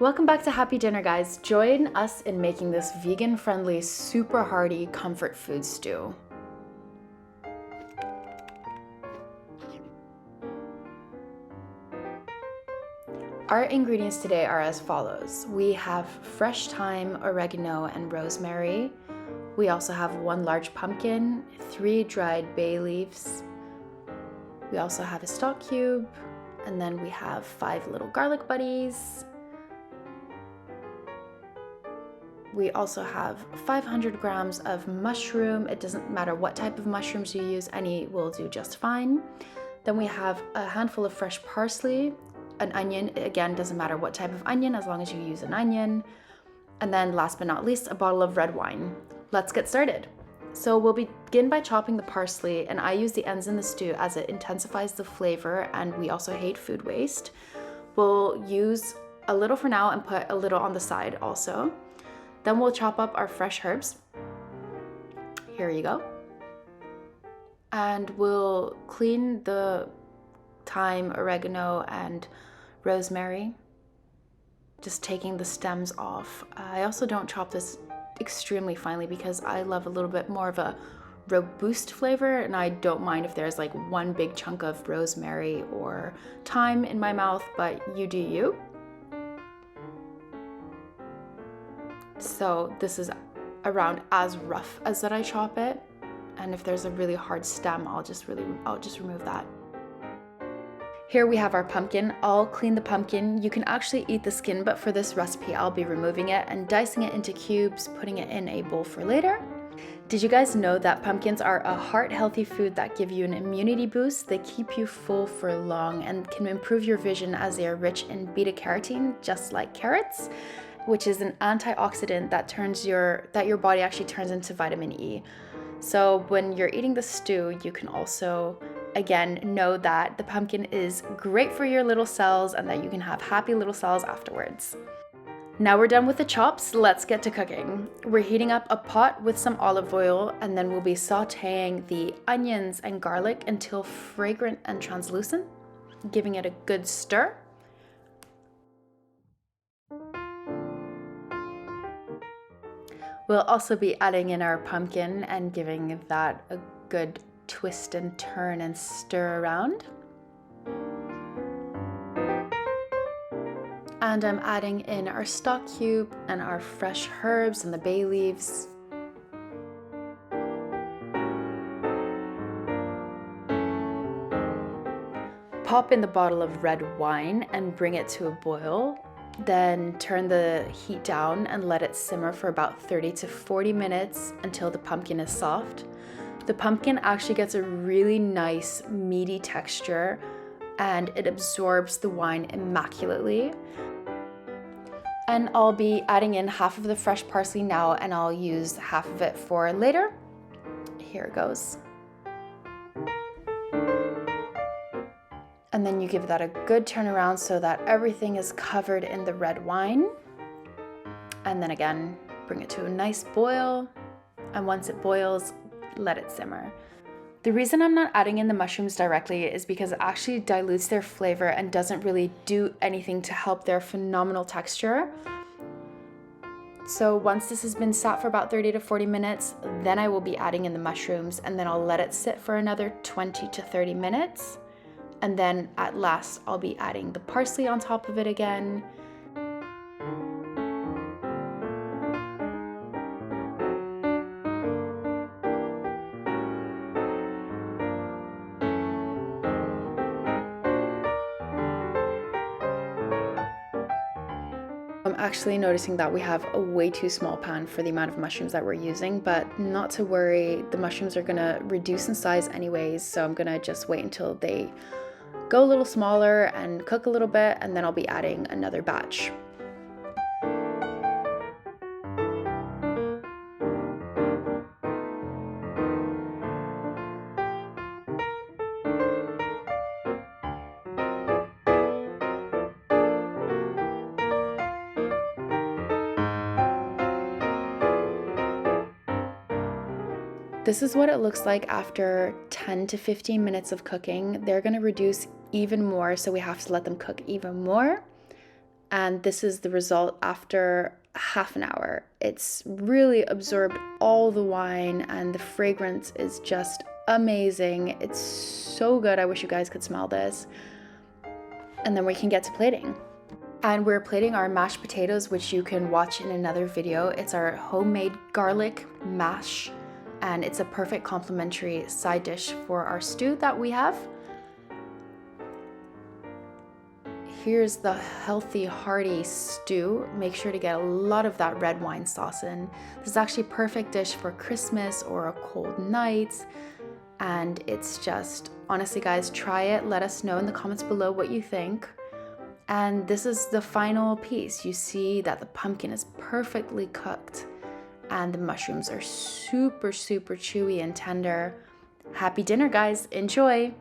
Welcome back to Happy Dinner, guys. Join us in making this vegan-friendly, super hearty comfort food stew. Our ingredients today are as follows. We have fresh thyme, oregano, and rosemary. We also have 1 large pumpkin, 3 dried bay leaves. We also have a stock cube, and then we have 5 little garlic buddies. We also have 500 grams of mushroom. It doesn't matter what type of mushrooms you use, any will do just fine. Then we have a handful of fresh parsley, an onion, again, doesn't matter what type of onion as long as you use an onion. And then last but not least, a bottle of red wine. Let's get started. So we'll begin by chopping the parsley, and I use the ends in the stew as it intensifies the flavor, and we also hate food waste. We'll use a little for now and put a little on the side also. Then we'll chop up our fresh herbs. Here you go. And we'll clean the thyme, oregano, and rosemary, just taking the stems off. I also don't chop this extremely finely because I love a little bit more of a robust flavor, and I don't mind if there's like one big chunk of rosemary or thyme in my mouth, but you do you. So this is around as rough as that I chop it, and if there's a really hard stem, I'll just remove that. Here we have our pumpkin. I'll clean the pumpkin. You can actually eat the skin, but for this recipe, I'll be removing it and dicing it into cubes, putting it in a bowl for later. Did you guys know that pumpkins are a heart-healthy food that give you an immunity boost? They keep you full for long and can improve your vision as they are rich in beta-carotene, just like carrots, which is an antioxidant that your body actually turns into vitamin E. So when you're eating the stew, you can also, again, know that the pumpkin is great for your little cells and that you can have happy little cells afterwards. Now we're done with the chops, let's get to cooking. We're heating up a pot with some olive oil, and then we'll be sauteing the onions and garlic until fragrant and translucent, giving it a good stir. We'll also be adding in our pumpkin and giving that a good twist and turn and stir around. And I'm adding in our stock cube and our fresh herbs and the bay leaves. Pop in the bottle of red wine and bring it to a boil. Then turn the heat down and let it simmer for about 30 to 40 minutes until the pumpkin is soft. The pumpkin actually gets a really nice meaty texture and it absorbs the wine immaculately. And I'll be adding in half of the fresh parsley now, and I'll use half of it for later. Here it goes. And then you give that a good turn around so that everything is covered in the red wine. And then again, bring it to a nice boil. And once it boils, let it simmer. The reason I'm not adding in the mushrooms directly is because it actually dilutes their flavor and doesn't really do anything to help their phenomenal texture. So once this has been sat for about 30 to 40 minutes, then I will be adding in the mushrooms, and then I'll let it sit for another 20 to 30 minutes. And then at last, I'll be adding the parsley on top of it again. I'm actually noticing that we have a way too small pan for the amount of mushrooms that we're using, but not to worry, the mushrooms are gonna reduce in size anyways, so I'm gonna just wait until they go a little smaller and cook a little bit, and then I'll be adding another batch. This is what it looks like after 10 to 15 minutes of cooking. They're gonna reduce even more, so we have to let them cook even more. And this is the result after half an hour. It's really absorbed all the wine and the fragrance is just amazing. It's so good. I wish you guys could smell this. And then we can get to plating. And we're plating our mashed potatoes, which you can watch in another video. It's our homemade garlic mash, and it's a perfect complementary side dish for our stew that we have. Here's the healthy, hearty stew. Make sure to get a lot of that red wine sauce in. This is actually a perfect dish for Christmas or a cold night. And it's just, honestly guys, try it. Let us know in the comments below what you think. And this is the final piece. You see that the pumpkin is perfectly cooked and the mushrooms are super, super chewy and tender. Happy dinner, guys. Enjoy.